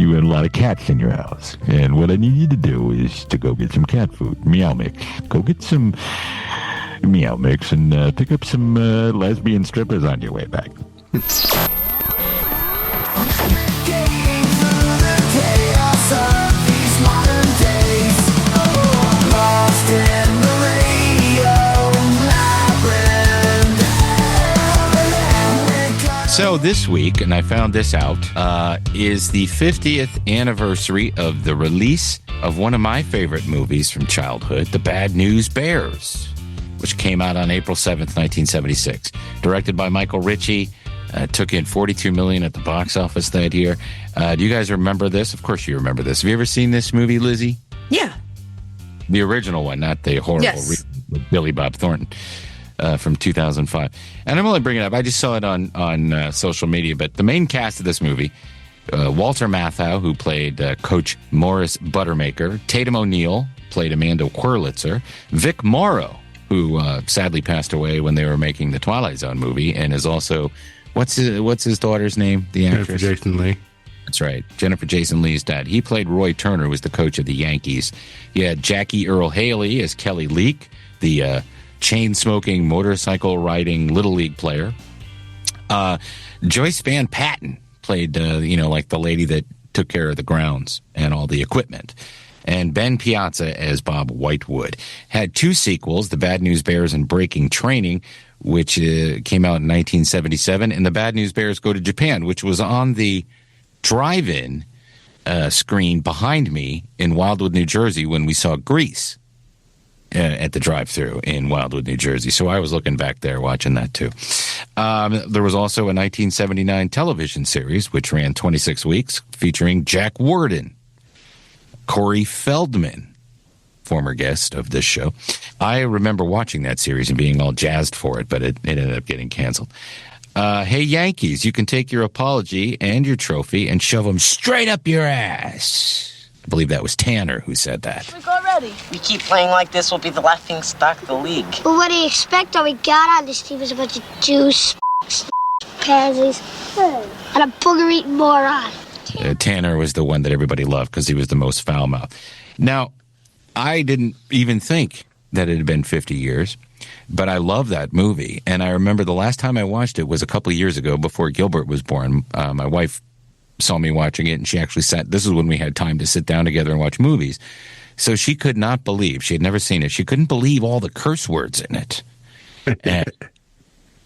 you had a lot of cats in your house. And what I need you to do is to go get some cat food. Meow Mix. Go get some Meow Mix and pick up some lesbian strippers on your way back. So this week, and I found this out, is the 50th anniversary of the release of one of my favorite movies from childhood, The Bad News Bears, which came out on April 7th, 1976. Directed by Michael Ritchie, took in $42 million at the box office that year. Do you guys remember this? Of course you remember this. Have you ever seen this movie, Lizzie? Yeah. The original one, not the horrible with Billy Bob Thornton. From 2005. And I'm only bringing it up, I just saw it on social media, but the main cast of this movie, Walter Matthau, who played Coach Morris Buttermaker, Tatum O'Neal played Amanda Wurlitzer, Vic Morrow, who sadly passed away when they were making the Twilight Zone movie, and is also, what's his daughter's name, the actress? Jennifer Jason Leigh. That's right, Jennifer Jason Leigh's dad. He played Roy Turner, who was the coach of the Yankees. You had Jackie Earle Haley as Kelly Leak, the chain-smoking, motorcycle-riding Little League player. Joyce Van Patten played, like the lady that took care of the grounds and all the equipment. And Ben Piazza as Bob Whitewood. Had two sequels, The Bad News Bears and Breaking Training, which came out in 1977, and The Bad News Bears Go to Japan, which was on the drive-in screen behind me in Wildwood, New Jersey, when we saw Grease. At the drive-thru in Wildwood, New Jersey. So I was looking back there watching that too. There was also a 1979 television series which ran 26 weeks featuring Jack Warden, Corey Feldman, former guest of this show. I remember watching that series and being all jazzed for it, but it ended up getting canceled. Hey, Yankees, you can take your apology and your trophy and shove them straight up your ass. I believe that was Tanner who said that. Drink already. We keep playing like this, we'll be the laughing stock of the league. Well, what do you expect? All we got on this team was a bunch of Jews, pansies, and a booger-eating moron. Tanner was the one that everybody loved because he was the most foul-mouthed. Now, I didn't even think that it had been 50 years, but I love that movie. And I remember the last time I watched it was a couple of years ago before Gilbert was born. My wife saw me watching it, and she actually this is when we had time to sit down together and watch movies. So she could not believe, she had never seen it. She couldn't believe all the curse words in it. And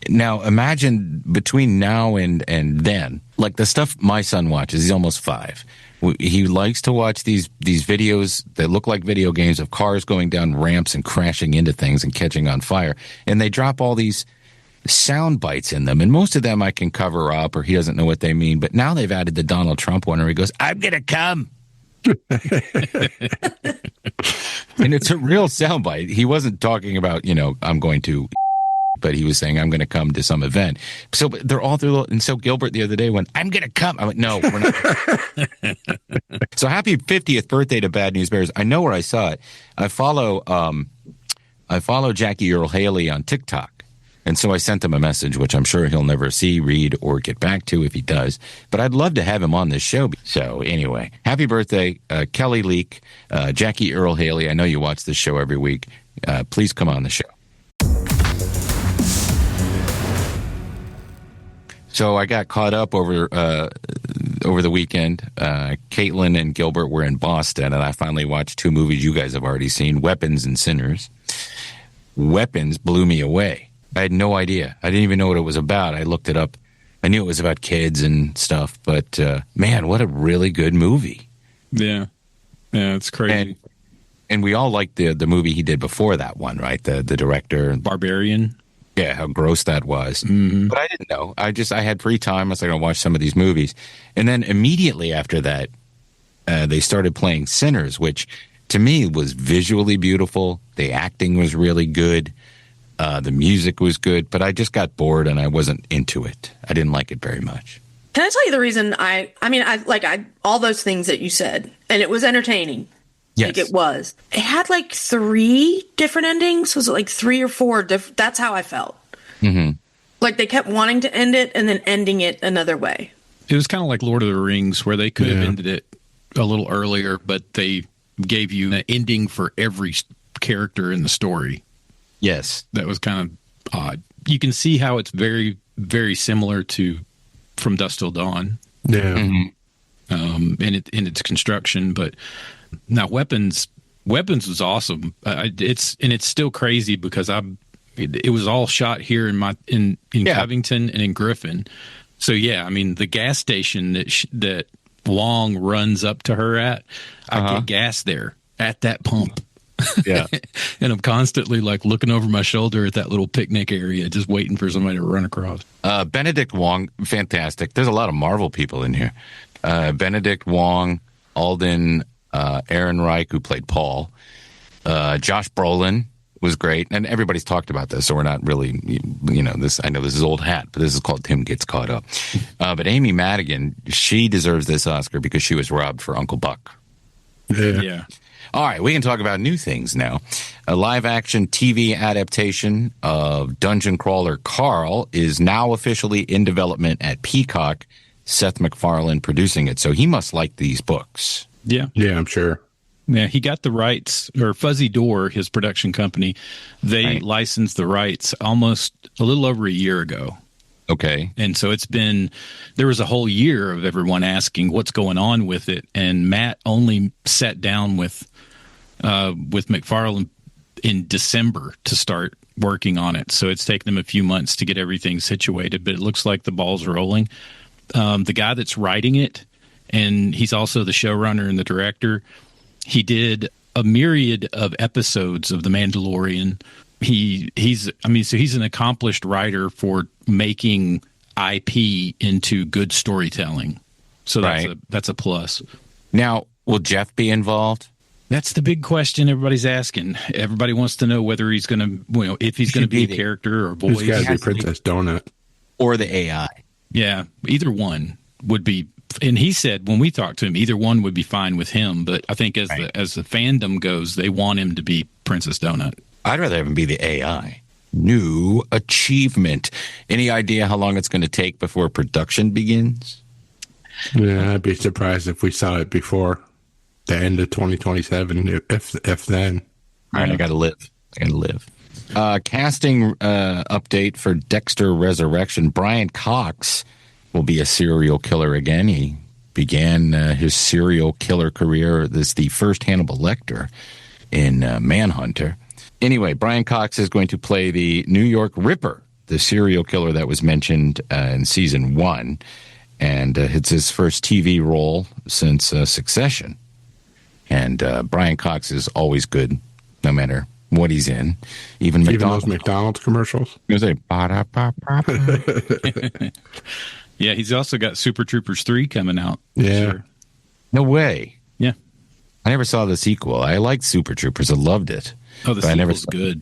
now imagine between now and then, like the stuff my son watches, he's almost 5. He likes to watch these videos that look like video games of cars going down ramps and crashing into things and catching on fire. And they drop all these sound bites in them, and most of them I can cover up or he doesn't know what they mean, but now they've added the Donald Trump one where he goes, "I'm gonna come." And it's a real sound bite. He wasn't talking about, I'm going to, but he was saying, "I'm going to come to some event." So they're all through, and so Gilbert the other day went, "I'm going to come." I went, "No, we're not." So happy 50th birthday to Bad News Bears. I know where I saw it. I follow Jackie Earle Haley on TikTok. And so I sent him a message, which I'm sure he'll never see, read, or get back to if he does. But I'd love to have him on this show. So anyway, happy birthday, Kelly Leak, Jackie Earle Haley. I know you watch this show every week. Please come on the show. So I got caught up over the weekend. Caitlin and Gilbert were in Boston, and I finally watched 2 movies you guys have already seen, Weapons and Sinners. Weapons blew me away. I had no idea. I didn't even know what it was about. I looked it up. I knew it was about kids and stuff, but man, what a really good movie. Yeah, it's crazy. And we all liked the movie he did before that one, right? The director. Barbarian. Yeah, how gross that was. Mm-hmm. But I didn't know. I had free time. I was like, I'll watch some of these movies. And then immediately after that, they started playing Sinners, which to me was visually beautiful. The acting was really good. The music was good, but I just got bored and I wasn't into it. I didn't like it very much. Can I tell you the reason I all those things that you said, and it was entertaining. Yes. Like it was. It had like 3 different endings. Was it like 3 or 4 different? That's how I felt. Mm-hmm. Like they kept wanting to end it and then ending it another way. It was kind of like Lord of the Rings, where they could have ended it a little earlier, but they gave you an ending for every character in the story. Yes. That was kind of odd. You can see how it's very, very similar to From Dusk Till Dawn. Yeah. In its construction, but now Weapons was awesome. It's still crazy because it was all shot here in Covington and in Griffin. So yeah, I mean the gas station that Wong runs up to her at, I get gas there at that pump. Yeah. And I'm constantly like looking over my shoulder at that little picnic area, just waiting for somebody to run across. Benedict Wong, fantastic. There's a lot of Marvel people in here. Benedict Wong, Alden Ehrenreich, who played Paul. Josh Brolin was great. And everybody's talked about this, so we're not really, this. I know this is old hat, but this is called Tim Gets Caught Up. But Amy Madigan, she deserves this Oscar because she was robbed for Uncle Buck. Yeah. All right, we can talk about new things now. A live-action TV adaptation of Dungeon Crawler Carl is now officially in development at Peacock. Seth MacFarlane producing it, so he must like these books. Yeah, I'm sure. Yeah, he got the rights, or Fuzzy Door, his production company, they licensed the rights almost a little over a year ago. Okay. And so there was a whole year of everyone asking what's going on with it, and Matt only sat down with MacFarlane in December to start working on it. So it's taken them a few months to get everything situated, but it looks like the ball's rolling. The guy that's writing it, and he's also the showrunner and the director, he did a myriad of episodes of The Mandalorian. He's an accomplished writer for making IP into good storytelling. So that's a plus. Now, will Jeff be involved? That's the big question everybody's asking. Everybody wants to know whether he's going to, if he's going to be a character or a voice. He's got to be Princess Donut. Or the AI. Yeah, either one would be. And he said when we talked to him, either one would be fine with him. But I think as the fandom goes, they want him to be Princess Donut. I'd rather have him be the AI. New achievement. Any idea how long it's going to take before production begins? Yeah, I'd be surprised if we saw it before the end of 2027, if then. All right, I got to live. Casting update for Dexter Resurrection. Brian Cox will be a serial killer again. He began his serial killer career as the first Hannibal Lecter in Manhunter. Anyway, Brian Cox is going to play the New York Ripper, the serial killer that was mentioned in season 1. And it's his first TV role since Succession. And Brian Cox is always good, no matter what he's in. Even those McDonald's commercials. He was like, yeah, he's also got Super Troopers 3 coming out. Yeah. Sure. No way. Yeah. I never saw the sequel. I liked Super Troopers. I loved it. Oh, the sequel's good.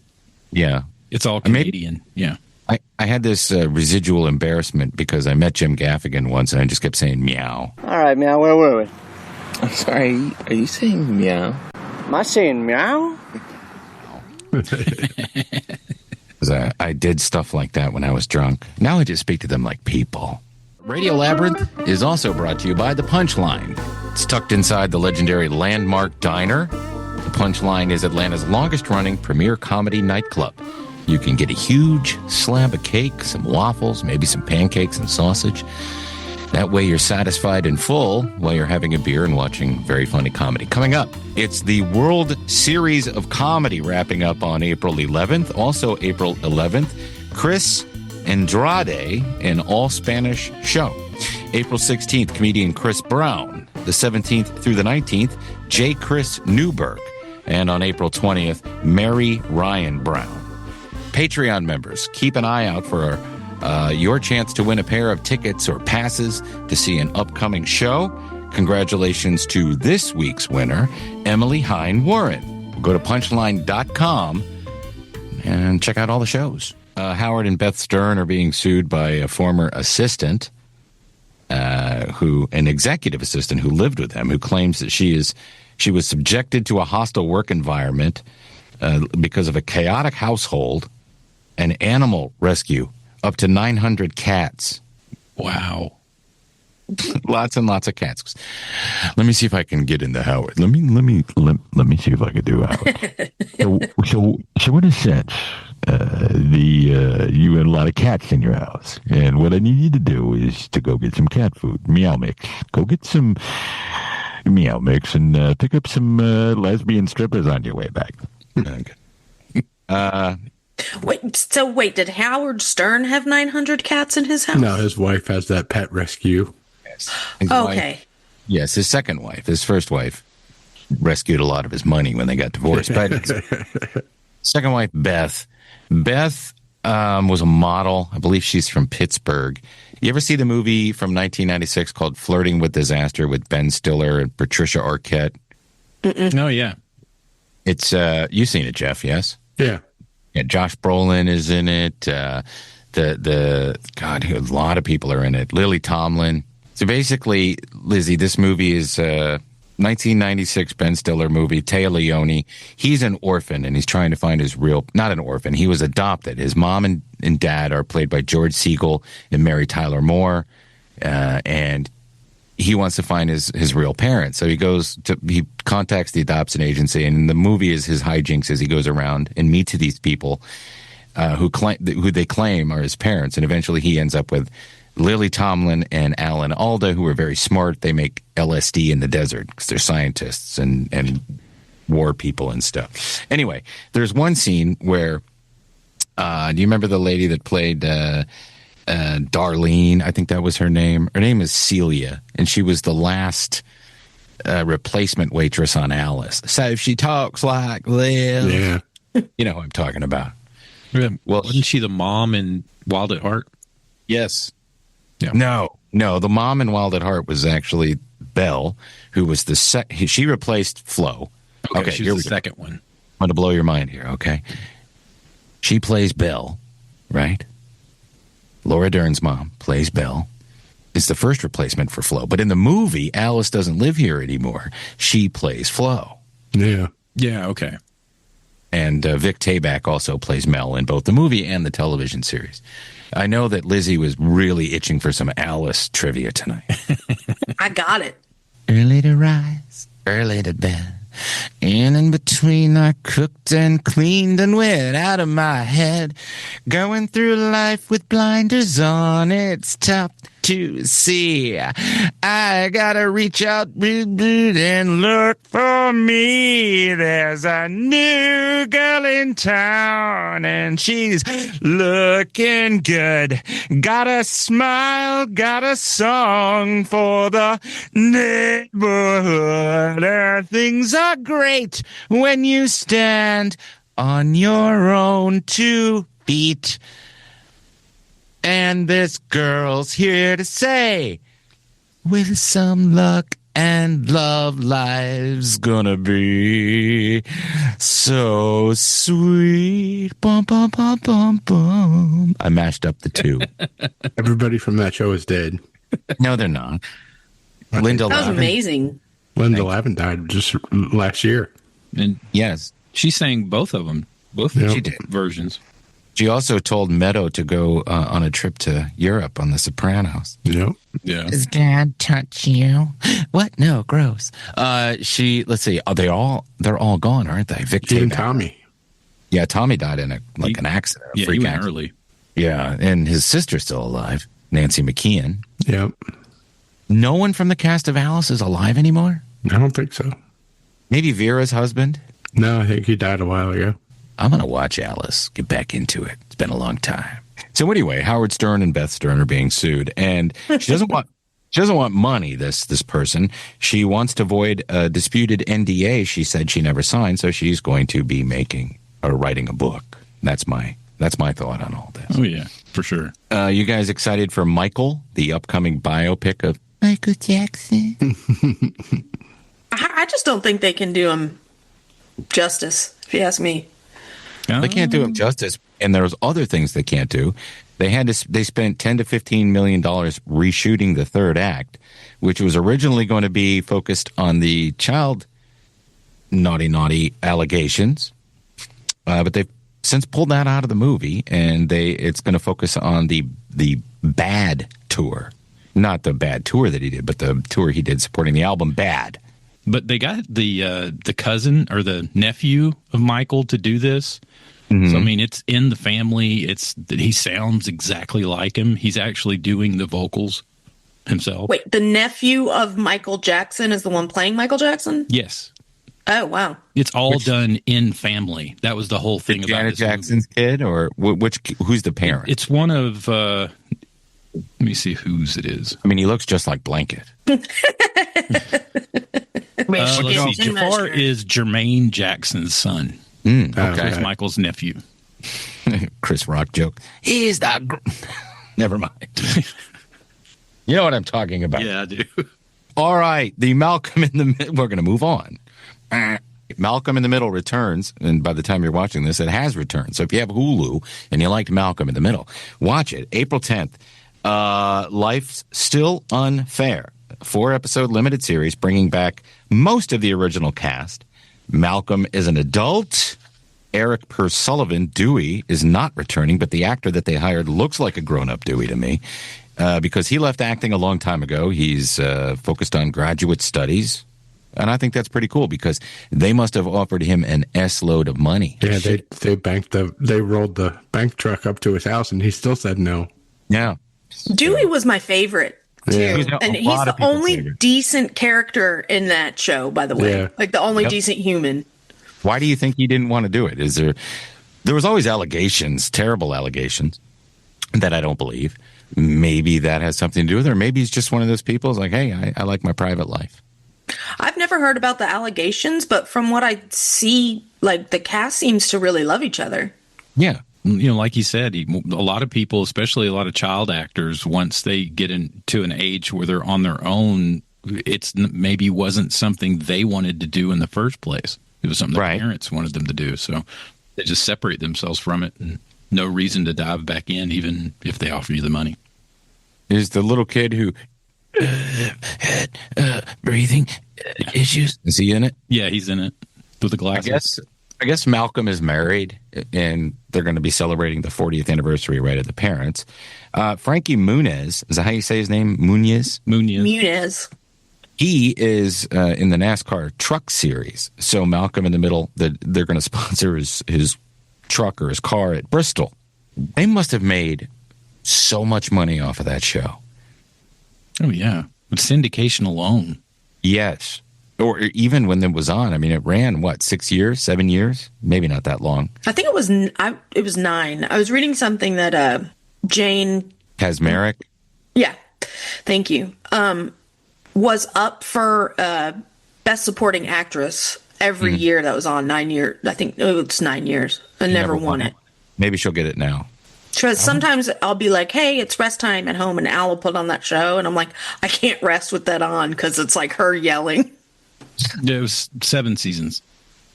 Yeah. It's all Canadian. Yeah. I had this residual embarrassment because I met Jim Gaffigan once and I just kept saying meow. All right, meow, where were we? I'm sorry, are you saying meow? Am I saying meow? Because I did stuff like that when I was drunk. Now I just speak to them like people. Radio Labyrinth is also brought to you by The Punchline. It's tucked inside the legendary Landmark Diner. The Punchline is Atlanta's longest-running premier comedy nightclub. You can get a huge slab of cake, some waffles, maybe some pancakes and sausage. That way you're satisfied and full while you're having a beer and watching very funny comedy. Coming up, it's the World Series of Comedy wrapping up on April 11th. Also April 11th, Chris Andrade, an all-Spanish show. April 16th, comedian Chris Brown. The 17th through the 19th, J. Chris Newberg. And on April 20th, Mary Ryan Brown. Patreon members, keep an eye out for your chance to win a pair of tickets or passes to see an upcoming show. Congratulations to this week's winner, Emily Hine Warren. Go to punchline.com and check out all the shows. Howard and Beth Stern are being sued by a former assistant, an executive assistant who lived with them, who claims that she was subjected to a hostile work environment because of a chaotic household, an animal rescue, up to 900 cats. Wow. Lots and lots of cats. Let me see if I can get into Howard. Let me see if I can do Howard. so in a sense, you had a lot of cats in your house, and what I need you to do is to go get some cat food, meow mix. Go get some meow mix and pick up some lesbian strippers on your way back. Okay. Wait, did Howard Stern have 900 cats in his house? No, his wife has that pet rescue. Yes. Okay. Yes, his second wife. His first wife rescued a lot of his money when they got divorced. But second wife, Beth. Beth was a model. I believe she's from Pittsburgh. You ever see the movie from 1996 called Flirting with Disaster with Ben Stiller and Patricia Arquette? Oh, yeah. It's you've seen it, Jeff, yes? Yeah. Yeah, Josh Brolin is in it. God, a lot of people are in it. Lily Tomlin. So basically, Lizzie, this movie is 1996 Ben Stiller movie. Téa Leoni. He's an orphan, and he's trying to find his not an orphan. He was adopted. His mom and dad are played by George Segal and Mary Tyler Moore, and he wants to find his real parents. So he contacts the adoption agency, and the movie is his hijinks as he goes around and meets these people who they claim are his parents, and eventually he ends up with Lily Tomlin and Alan Alda, who are very smart. They make LSD in the desert because they're scientists and war people and stuff. Anyway, there's one scene where do you remember the lady that played Darlene? I think that was her name. Her name is Celia, and she was the last replacement waitress on Alice. So if she talks like this, yeah, you know who I'm talking about. Yeah. Well, wasn't she the mom in Wild at Heart? Yes. Yeah. No. The mom in Wild at Heart was actually Belle, who was she replaced Flo. Okay, she was the second one. I'm going to blow your mind here, okay? She plays Belle, right? Laura Dern's mom plays Belle. It's the first replacement for Flo. But in the movie, Alice doesn't live here anymore. She plays Flo. Yeah. Yeah, okay. And Vic Tayback also plays Mel in both the movie and the television series. I know that Lizzie was really itching for some Alice trivia tonight. I got it. Early to rise, early to bed. In between, I cooked and cleaned and went out of my head. Going through life with blinders on, it's tough to see. I gotta reach out and look for me. There's a new girl in town, and she's looking good. Got a smile, got a song for the neighborhood. Things are great when you stand on your own 2 feet. And this girl's here to say, with some luck and love, life's gonna be so sweet. Bum, bum, bum, bum, bum. I mashed up the two. Everybody from that show is dead. No, they're not. Linda That was Lavin. amazing. Linda Lavin died just last year. And Yes. she sang both of them, both Yep. She did. versions. She also told Meadow to go on a trip to Europe on The Sopranos. Yep. Yeah. Does Dad touch you? What? No, gross. Let's see. Oh, they're all gone, aren't they? Vic He and Tayback. Tommy. Yeah, Tommy died in an accident. A Yeah, freak he went accident. early. Yeah, and his sister's still alive, Nancy McKeon. Yep. No one from the cast of Alice is alive anymore? I don't think so. Maybe Vera's husband? No, I think he died a while ago. I'm going to watch Alice, get back into it. It's been a long time. So anyway, Howard Stern and Beth Stern are being sued, and she doesn't want money, this person. She wants to void a disputed NDA she said she never signed, so she's going to be writing a book. That's my thought on all this. Oh, yeah, for sure. You guys excited for Michael, the upcoming biopic of Michael Jackson? I just don't think they can do him justice, if you ask me. They can't do him justice, and there's other things they can't do. They spent $10 to $15 million reshooting the third act, which was originally going to be focused on the child naughty allegations, but they've since pulled that out of the movie, and it's going to focus on the bad tour. Not the bad tour that he did, but the tour he did supporting the album Bad. But they got the cousin or the nephew of Michael to do this. Mm-hmm. So, I mean, it's in the family. He sounds exactly like him. He's actually doing the vocals himself. Wait, the nephew of Michael Jackson is the one playing Michael Jackson? Yes. Oh, wow. It's all done in family. That was the whole thing about Janet Jackson's kid, or who's the parent? It's one of, let me see whose it is. I mean, he looks just like Blanket. Let's see. Jafar is Jermaine Jackson's son. Okay. Chris Michael's nephew. Chris Rock joke. He's the... Never mind. You know what I'm talking about. Yeah, I do. All right. The Malcolm in the Middle... We're going to move on. Malcolm in the Middle returns, and by the time you're watching this, it has returned. So if you have Hulu and you liked Malcolm in the Middle, watch it. April 10th. Life's Still Unfair. 4-episode limited series bringing back most of the original cast. Malcolm is an adult. Eric Persullivan, Dewey, is not returning, but the actor that they hired looks like a grown-up Dewey to me because he left acting a long time ago. He's focused on graduate studies, and I think that's pretty cool because they must have offered him an S-load of money. Yeah, they rolled the bank truck up to his house, and he still said no. Yeah. Dewey was my favorite. Yeah. And he's the only decent character in that show, by the way. Yeah. Like the only decent human. Why do you think he didn't want to do it? There was always allegations, terrible allegations, that I don't believe. Maybe that has something to do with it, or maybe he's just one of those people who's like, hey, I like my private life. I've never heard about the allegations, but from what I see, like the cast seems to really love each other. Yeah. You know, like you said, a lot of people, especially a lot of child actors, once they get into an age where they're on their own, it's maybe wasn't something they wanted to do in the first place. It was something their parents wanted them to do. So they just separate themselves from it, and no reason to dive back in, even if they offer you the money. Is the little kid who had breathing issues? Is he in it? Yeah, he's in it with the glasses. I guess Malcolm is married, and they're going to be celebrating the 40th anniversary right of the parents. Frankie Muniz, is that how you say his name? Muniz. He is in the NASCAR truck series. So Malcolm in the Middle, they're going to sponsor his truck or his car at Bristol. They must have made so much money off of that show. Oh, yeah. With syndication alone. Yes. Or even when it was on, I mean, it ran, 6 years, 7 years? Maybe not that long. I think it was 9. I was reading something that Jane... Kasmerick? Yeah. Thank you. Was up for Best Supporting Actress every year that was on 9 years. I think it was 9 years. And never won it. Maybe she'll get it now. Because sometimes I'll be like, hey, it's rest time at home, and Al will put on that show, and I'm like, I can't rest with that on because it's like her yelling. Yeah, it was 7 seasons.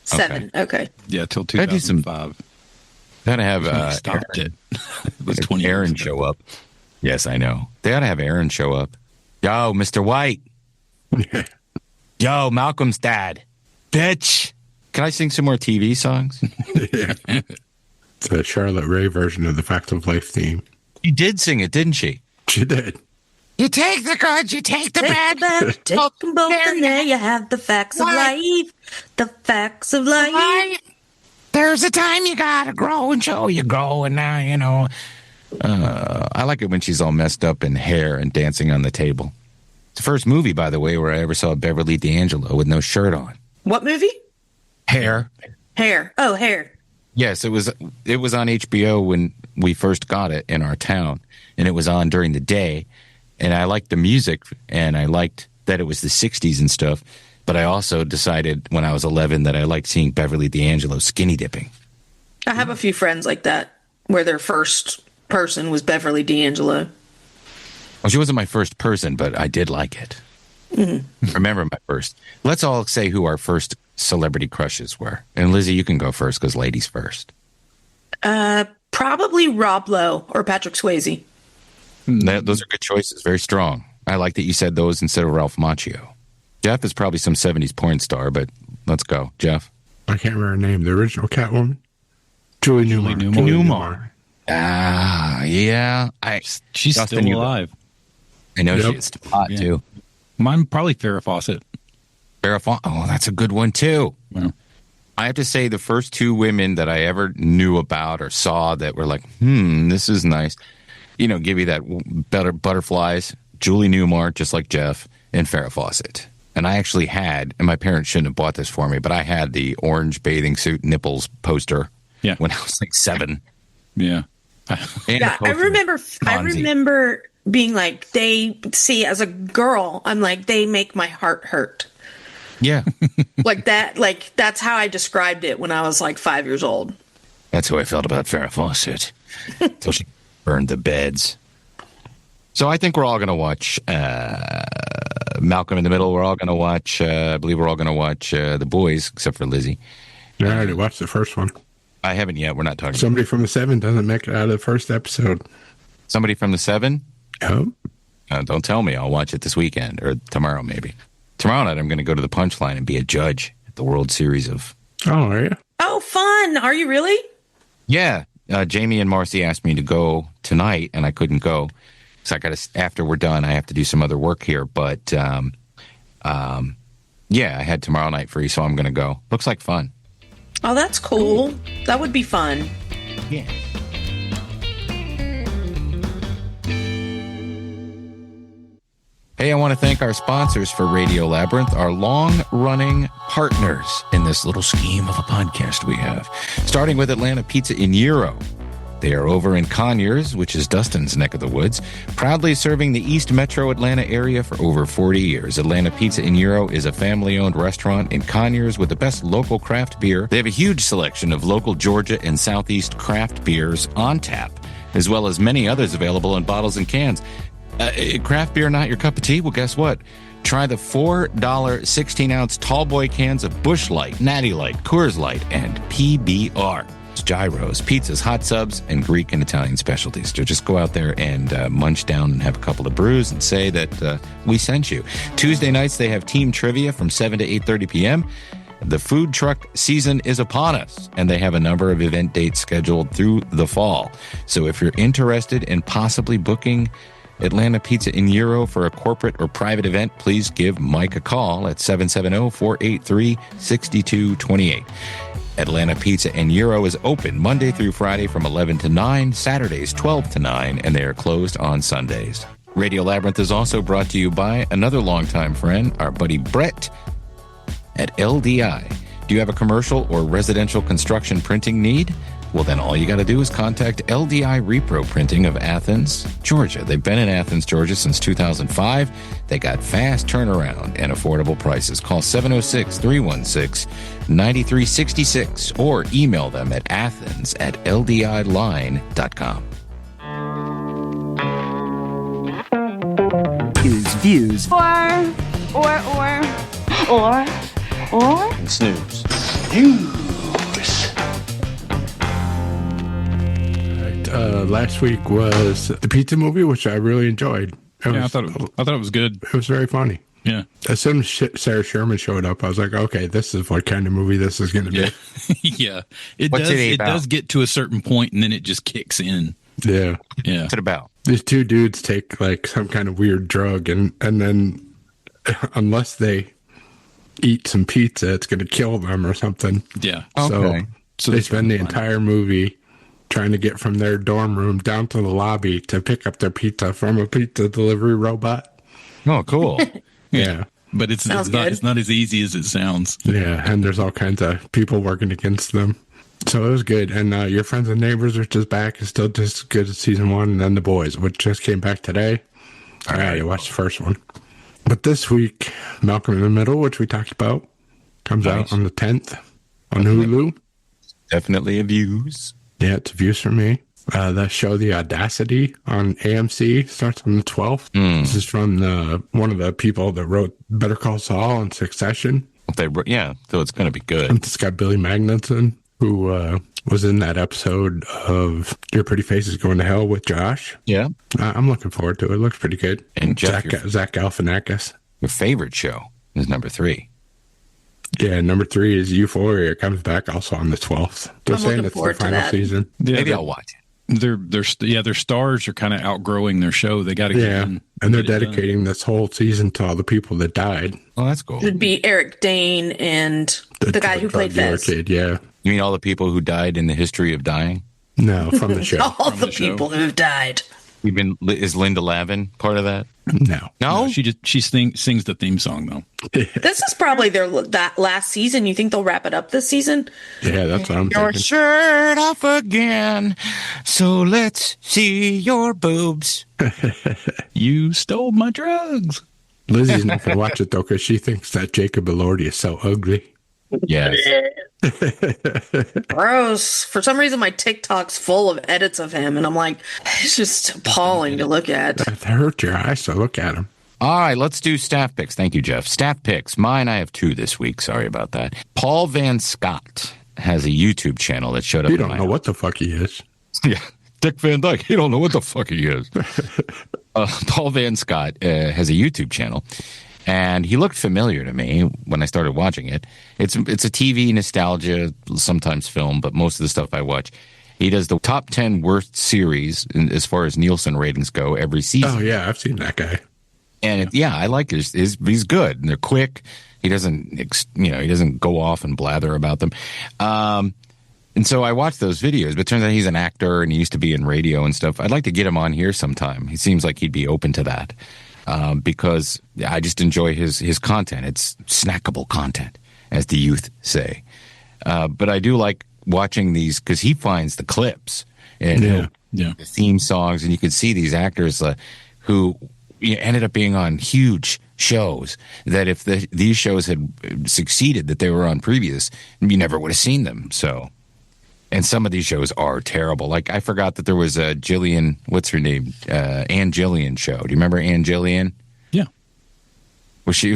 7, okay. Yeah, till 2005. Gotta have stopped it. It was 20 Aaron show up. Yes, I know. They gotta have Aaron show up. Yo, Mr. White. Yo, Malcolm's dad. Bitch. Can I sing some more TV songs? Yeah. It's a Charlotte Rae version of the Facts of Life theme. She did sing it, didn't she? She did. You take the good, you take the bad. Take them both, and there you have the facts of life. The facts of life. There's a time you gotta grow and show you grow, and now, you know. I like it when she's all messed up in hair and dancing on the table. It's the first movie, by the way, where I ever saw Beverly D'Angelo with no shirt on. What movie? Hair. Hair. Oh, Hair. Yes, it was on HBO when we first got it in our town, and it was on during the day. And I liked the music, and I liked that it was the 60s and stuff. But I also decided when I was 11 that I liked seeing Beverly D'Angelo skinny dipping. I have a few friends like that, where their first person was Beverly D'Angelo. Well, she wasn't my first person, but I did like it. Mm-hmm. Remember my first. Let's all say who our first celebrity crushes were. And Lizzie, you can go first because ladies first. Probably Rob Lowe or Patrick Swayze. Those are good choices. Very strong. I like that you said those instead of Ralph Macchio. Jeff is probably some 70s porn star, but let's go. Jeff? I can't remember her name. The original Catwoman? Julie Newmar. Ah, yeah. She's still alive. I know she's hot too. Mine probably Farrah Fawcett. Oh, that's a good one too. Well, I have to say the first two women that I ever knew about or saw that were like, this is nice. Give you that butterflies. Julie Newmar, just like Jeff, and Farrah Fawcett. And I actually had, and my parents shouldn't have bought this for me, but I had the orange bathing suit nipples poster when I was like 7. Yeah. Yeah, I remember being like, they see as a girl, I'm like, they make my heart hurt. Yeah. Like that's how I described it when I was like 5 years old. That's how I felt about Farrah Fawcett. Until she burned the beds. So I think we're all going to watch Malcolm in the Middle. We're all going to watch, I believe we're all going to watch The Boys, except for Lizzie. Yeah, I already watched the first one. I haven't yet. We're not talking. Somebody from the 7 doesn't make it out of the first episode. Somebody from the 7? Oh. Don't tell me. I'll watch it this weekend or tomorrow maybe. Tomorrow night I'm going to go to the Punchline and be a judge at the World Series of... Oh, are you? Oh, fun. Are you really? Yeah. Jamie and Marcy asked me to go tonight, and I couldn't go. So after we're done, I have to do some other work here. But, yeah, I had tomorrow night free, so I'm going to go. Looks like fun. Oh, that's cool. That would be fun. Yeah. Hey, I want to thank our sponsors for Radio Labyrinth, our long-running partners in this little scheme of a podcast we have. Starting with Atlanta Pizza in Euro. They are over in Conyers, which is Dustin's neck of the woods, proudly serving the East Metro Atlanta area for over 40 years. Atlanta Pizza in Euro is a family-owned restaurant in Conyers with the best local craft beer. They have a huge selection of local Georgia and Southeast craft beers on tap, as well as many others available in bottles and cans. Craft beer not your cup of tea? Well, guess what? Try the $4 16-ounce tall boy cans of Busch Light, Natty Light, Coors Light, and PBR. Gyros, pizzas, hot subs, and Greek and Italian specialties. So just go out there and munch down and have a couple of brews and say that we sent you. Tuesday nights, they have team trivia from 7 to 8:30 p.m. The food truck season is upon us, and they have a number of event dates scheduled through the fall. So if you're interested in possibly booking Atlanta Pizza in Euro for a corporate or private event, please give Mike a call at 770-483-6228. Atlanta Pizza and Euro is open Monday through Friday from 11 to 9, Saturdays 12 to 9, and they are closed on Sundays. Radio Labyrinth is also brought to you by another longtime friend, our buddy Brett at LDI. Do you have a commercial or residential construction printing need? Well, then all you got to do is contact LDI Repro Printing of Athens, Georgia. They've been in Athens, Georgia since 2005. They got fast turnaround and affordable prices. Call 706-316-9366 or email them at athens@ldiline.com. Views. Or. And snooze. Last week was the pizza movie, which I really enjoyed. I thought it was good. It was very funny. Yeah. As soon as Sarah Sherman showed up, I was like, okay, this is what kind of movie this is going to be. Yeah. It does get to a certain point, and then it just kicks in. Yeah. Yeah. What's it about? These two dudes take like some kind of weird drug, and then unless they eat some pizza, it's going to kill them or something. Yeah. Okay. So they spend the entire movie trying to get from their dorm room down to the lobby to pick up their pizza from a pizza delivery robot. Oh, cool. Yeah. But it's not as easy as it sounds. Yeah, and there's all kinds of people working against them. So it was good. And Your Friends and Neighbors are just back. It's still just as good as season 1. And then The Boys, which just came back today. All right, you watched the first one. But this week, Malcolm in the Middle, which we talked about, comes out on the 10th on Hulu. Definitely a views. Yeah, it's views for me. The show The Audacity on AMC starts on the 12th. This is from one of the people that wrote Better Call Saul and Succession. So it's going to be good. And it's got Billy Magnuson, who was in that episode of Your Pretty Face is Going to Hell with Josh. Yeah. I'm looking forward to it. It looks pretty good. And Jeff, Zach Galifianakis. Your favorite show is number 3. Yeah, number 3 is Euphoria. It comes back also on the 12th. They're saying it's the final season. Yeah, maybe I'll watch it. Their stars are kind of outgrowing their show. They got to get in, and they're dedicating this whole season to all the people that died. Oh, that's cool. It would be Eric Dane and the guy who played Fez. Kid, yeah. You mean all the people who died in the history of dying? No, from the show. All the people who've died. Is Linda Lavin part of that? No. She sings the theme song though. This is probably that last season. You think they'll wrap it up this season? Yeah, that's what I'm Your thinking. shirt off again, so let's see your boobs. You stole my drugs. Lizzie's not going to watch it, though, because she thinks that Jacob Elordi is so ugly. Yes. Gross. For some reason, my TikTok's full of edits of him, and I'm like, it's just appalling to look at. That hurt your eyes, so look at him. All right, let's do staff picks. Thank you, Jeff. Staff picks. Mine, I have 2 this week. Sorry about that. Paul Van Scott has a YouTube channel that showed up. You don't know what the fuck he is. Yeah. Dick Van Dyke. He don't know what the fuck he is. Paul Van Scott has a YouTube channel, and he looked familiar to me when I started watching it. It's a TV nostalgia, sometimes film, but most of the stuff I watch. He does the top 10 worst series as far as Nielsen ratings go every season. Oh, yeah, I've seen that guy. And I like his he's good, and they're quick. He doesn't go off and blather about them. And so I watched those videos, but it turns out he's an actor and he used to be in radio and stuff. I'd like to get him on here sometime. He seems like he'd be open to that because I just enjoy his content. It's snackable content, as the youth say. But I do like watching these because he finds the clips and the theme songs, and you can see these actors who ended up being on huge shows that if these shows had succeeded that they were on previous, you never would have seen them. So. And some of these shows are terrible. Like, I forgot that there was a Jillian, what's her name? Ann Jillian show. Do you remember Ann Jillian? Yeah. Well, she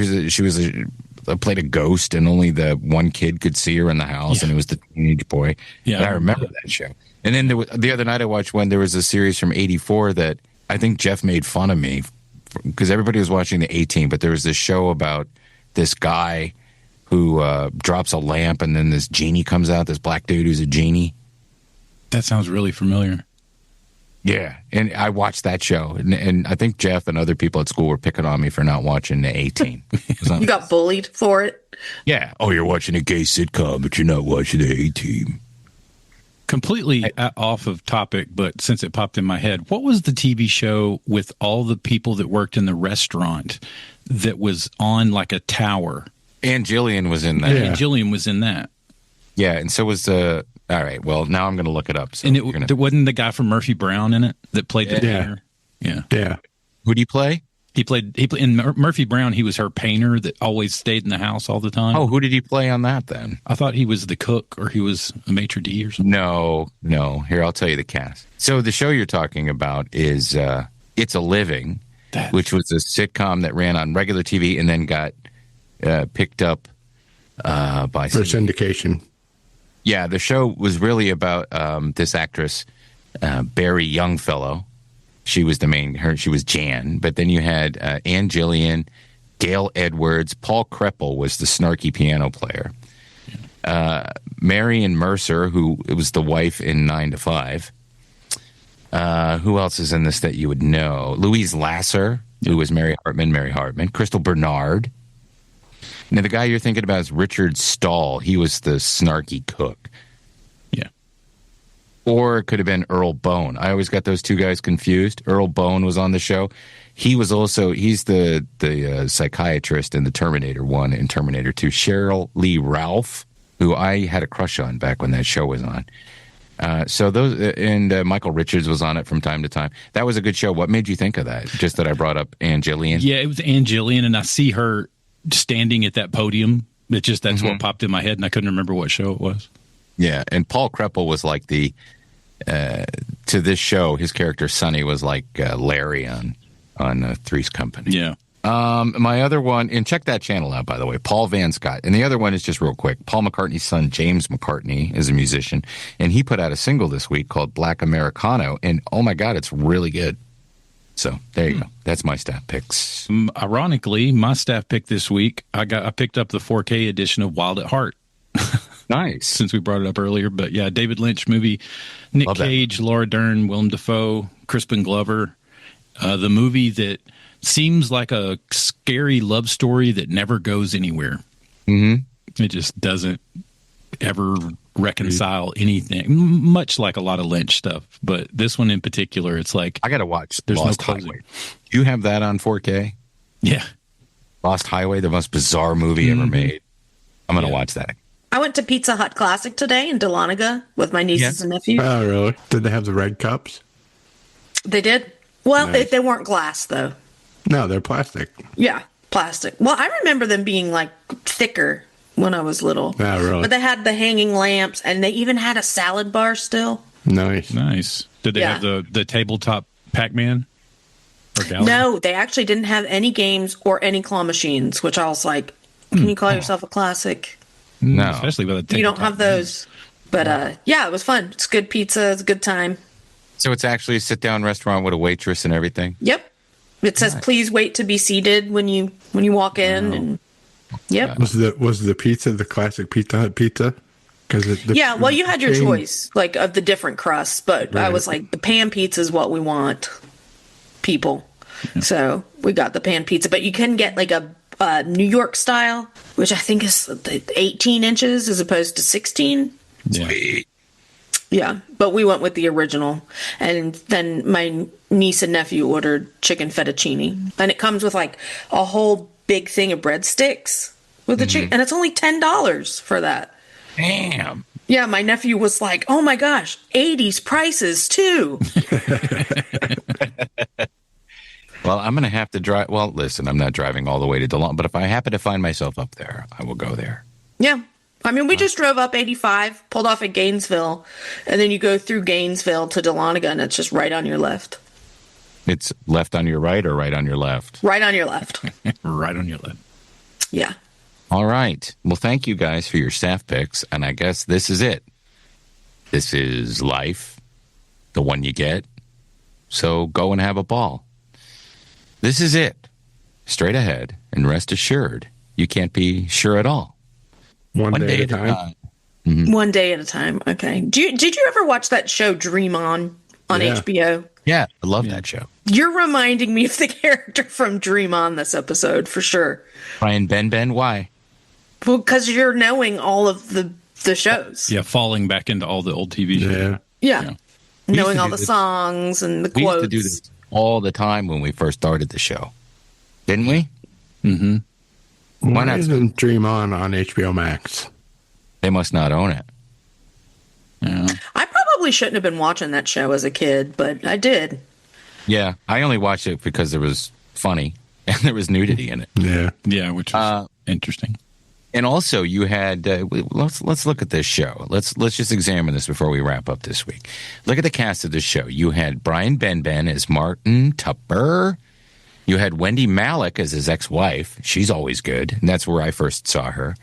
played a ghost, and only the one kid could see her in the house, and it was the teenage boy. Yeah. And I remember that show. And then the other night I watched one, there was a series from 84 that I think Jeff made fun of me because everybody was watching the A-Team, but there was this show about this guy who drops a lamp, and then this genie comes out, this black dude who's a genie. That sounds really familiar. Yeah, and I watched that show, and I think Jeff and other people at school were picking on me for not watching the A-Team. You got bullied for it? Yeah. Oh, you're watching a gay sitcom, but you're not watching the A-Team. Completely off of topic, but since it popped in my head, what was the TV show with all the people that worked in the restaurant that was on like a tower? Ann Jillian was in that. Ann Jillian was in that. Yeah, and so was all right, well, now I'm going to look it up. So and there wasn't the guy from Murphy Brown in it that played the painter? Yeah. Who did he play? He played in Murphy Brown. He was her painter that always stayed in the house all the time. Oh, who did he play on that then? I thought he was the cook or he was a maitre d' or something. No. Here, I'll tell you the cast. So the show you're talking about is It's a Living, which was a sitcom that ran on regular TV and then got picked up by for syndication. Yeah, the show was really about this actress, Barry Youngfellow. She was she was Jan. But then you had Ann Jillian, Gail Edwards, Paul Kreppel was the snarky piano player. Marion Mercer, who was the wife in 9 to 5. Who else is in this that you would know? Louise Lasser, who was Mary Hartman. Crystal Bernard. Now, the guy you're thinking about is Richard Stahl. He was the snarky cook. Yeah. Or it could have been Earl Bone. I always got those two guys confused. Earl Bone was on the show. He's the psychiatrist in the Terminator 1 and Terminator 2. Cheryl Lee Ralph, who I had a crush on back when that show was on. So those, and Michael Richards was on it from time to time. That was a good show. What made you think of that? Just that I brought up Ann Jillian? Yeah, it was Ann Jillian, and I see her standing at that podium. That's what popped in my head, and I couldn't remember what show it was. Yeah, and Paul Kreppel was like to this show, his character Sonny was like Larry on Three's Company. Yeah. My other one, and check that channel out, by the way, Paul Van Scott. And the other one is just real quick. Paul McCartney's son, James McCartney, is a musician, and he put out a single this week called Black Americano, and oh my God, it's really good. So there you go. That's my staff picks. Ironically, my staff pick this week, I picked up the 4K edition of Wild at Heart. Nice. Since we brought it up earlier. But yeah, David Lynch movie, Nick Cage, Laura Dern, Willem Dafoe, Crispin Glover. The movie that seems like a scary love story that never goes anywhere. Mm-hmm. It just doesn't ever reconcile anything, much like a lot of Lynch stuff. But this one in particular, it's like, I got to watch there's Lost no closing. Highway. Do you have that on 4K? Yeah. Lost Highway, the most bizarre movie ever made. I'm going to watch that. I went to Pizza Hut Classic today in Dahlonega with my nieces and nephews. Oh, really? Did they have the red cups? They did. Well, Nice. they weren't glass, though. No, they're plastic. Yeah, plastic. Well, I remember them being, like, thicker when I was little. Oh, really? But they had the hanging lamps, and they even had a salad bar still. Nice. Did they have the tabletop Pac-Man? Or Galaga? No, they actually didn't have any games or any claw machines, which I was like, can you call yourself a classic? No. Especially with a tabletop. You don't have those. But, yeah, it was fun. It's good pizza. It's a good time. So it's actually a sit-down restaurant with a waitress and everything? Yep. It says, please wait to be seated when you walk in. And yep. Was the pizza the classic Pizza Hut pizza? Yeah, well, you had your choice, like, of the different crusts, but I was like, the pan pizza is what we want, people. So we got the pan pizza, but you can get like a New York style, which I think is 18 inches as opposed to 16. Sweet. Yeah, but we went with the original. And then my niece and nephew ordered chicken fettuccine. And it comes with like a whole big thing of breadsticks with the chicken. And it's only $10 for that. Damn. Yeah, my nephew was like, oh my gosh, 80s prices too. Well, I'm going to have to drive. Well, listen, I'm not driving all the way to DeLon, but if I happen to find myself up there, I will go there. Yeah. I mean, we just drove up 85, pulled off at Gainesville, and then you go through Gainesville to Dahlonega, and it's just right on your left. It's left on your right or right on your left? Right on your left. Right on your left. Yeah. All right. Well, thank you guys for your staff picks, and I guess this is it. This is life, the one you get. So go and have a ball. This is it. Straight ahead, and rest assured, you can't be sure at all. One day at a time. Mm-hmm. One day at a time. Okay. Did you ever watch that show Dream On HBO? Yeah, I love that show. You're reminding me of the character from Dream On this episode, for sure. Brian Ben, why? Well, because you're knowing all of the shows. Yeah, falling back into all the old TV shows. Yeah. Knowing all the songs and the quotes. We used to do this all the time when we first started the show. Didn't we? Mm-hmm. Why not? Isn't Dream On HBO Max? They must not own it. Yeah. I probably shouldn't have been watching that show as a kid, but I did. Yeah, I only watched it because it was funny and there was nudity in it. Yeah, which was interesting. And also, you had let's look at this show. Let's just examine this before we wrap up this week. Look at the cast of this show. You had Brian Ben as Martin Tupper. You had Wendy Malick as his ex-wife. She's always good, and that's where I first saw her.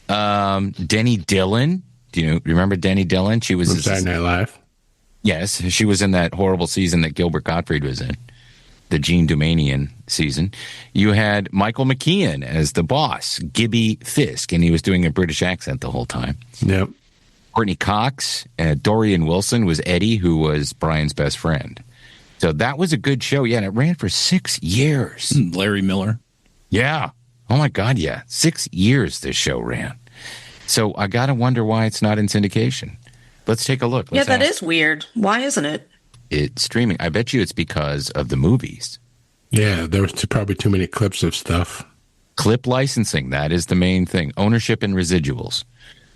Denny Dillon. Do you remember Denny Dillon? She was From Saturday Night Live. Yes, she was in that horrible season that Gilbert Gottfried was in, the Gene Dumanian season. You had Michael McKean as the boss, Gibby Fisk, and he was doing a British accent the whole time. Yep. Courtney Cox, Dorian Wilson was Eddie, who was Brian's best friend. So that was a good show. Yeah, and it ran for 6 years. Larry Miller. Yeah. Oh, my God, yeah. 6 years this show ran. So I got to wonder why it's not in syndication. Let's take a look. Yeah, that is weird. Why isn't it? It's streaming. I bet you it's because of the movies. Yeah, there was probably too many clips of stuff. Clip licensing, that is the main thing. Ownership and residuals.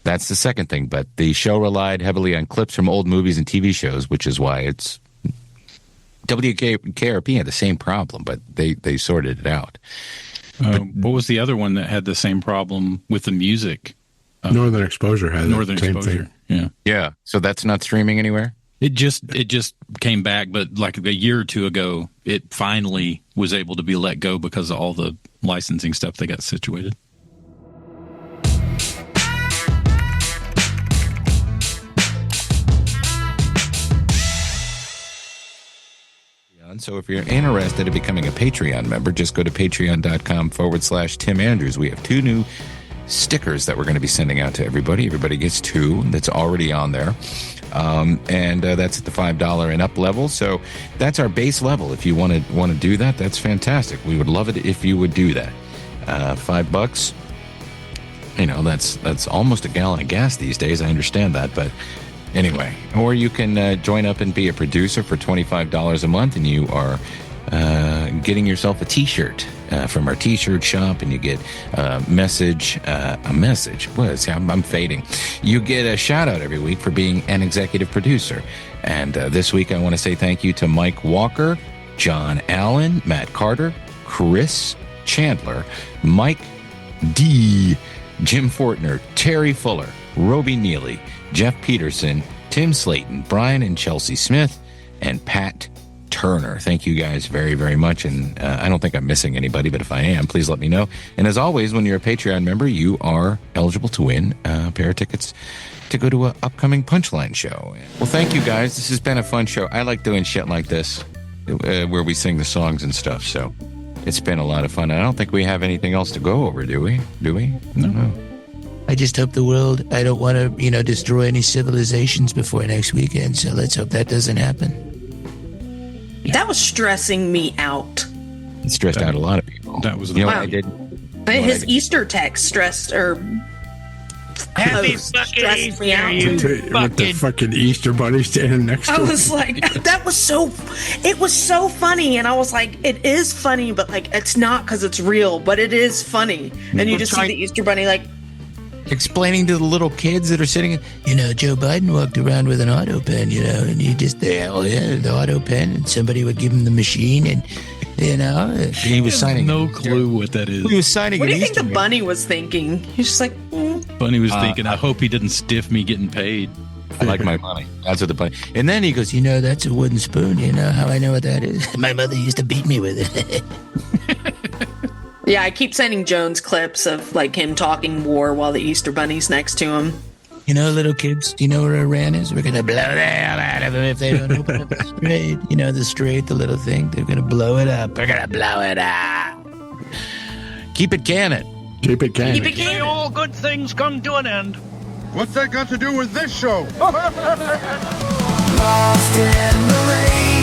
That's the second thing. But the show relied heavily on clips from old movies and TV shows, which is why it's... WKRP had the same problem, but they sorted it out. What was the other one that had the same problem with the music? Northern Exposure had Northern the same Exposure. thing. Yeah. So that's not streaming anywhere? It just came back, but like a year or two ago, it finally was able to be let go because of all the licensing stuff they got situated. So if you're interested in becoming a Patreon member, just go to patreon.com/Tim Andrews. We have 2 new stickers that we're going to be sending out to everybody. Everybody gets 2. That's already on there. And that's at the $5 and up level. So that's our base level. If you want to do that, that's fantastic. We would love it if you would do that. $5, you know, that's almost a gallon of gas these days. I understand that, but anyway. Or you can join up and be a producer for $25 a month, and you are getting yourself a T-shirt from our T-shirt shop, and you get a message. I'm fading. You get a shout out every week for being an executive producer. And this week I want to say thank you to Mike Walker, John Allen, Matt Carter, Chris Chandler, Mike D, Jim Fortner, Terry Fuller, Roby Neely, Jeff Peterson, Tim Slayton, Brian and Chelsea Smith, and Pat Turner. Thank you guys very, very much. And I don't think I'm missing anybody, but if I am, please let me know. And as always, when you're a Patreon member, you are eligible to win a pair of tickets to go to an upcoming Punchline show. Well, thank you guys. This has been a fun show. I like doing shit like this where we sing the songs and stuff. So it's been a lot of fun. I don't think we have anything else to go over, do we? No. I just hope the world, I don't want to, destroy any civilizations before next weekend. So let's hope that doesn't happen. That was stressing me out. It stressed out a lot of people. That was what I did. His Easter text stressed Happy stressed me out. With the fucking Easter bunny standing next to I him. was like, it was so funny. And I was like, it is funny, but like, it's not because it's real, but it is funny. And you just see the Easter bunny like, explaining to the little kids that are sitting, Joe Biden walked around with an auto pen, and you just, the auto pen, and somebody would give him the machine, and, he was signing. No clue what that is. He was signing. What do you think the bunny was thinking? He's just like, Bunny was thinking, I hope he didn't stiff me getting paid. I like my money. That's what the bunny. And then he goes, that's a wooden spoon. You know how I know what that is? My mother used to beat me with it. yeah, I keep sending Jones clips of like him talking war while the Easter bunny's next to him. Little kids, do you know where Iran is? We're going to blow the hell out of them if they don't open up the strait. The strait, the little thing. They're going to blow it up. We're going to blow it up. Keep it canon. Keep it canon. Keep it canon. All good things come to an end. What's that got to do with this show? Lost in the rain.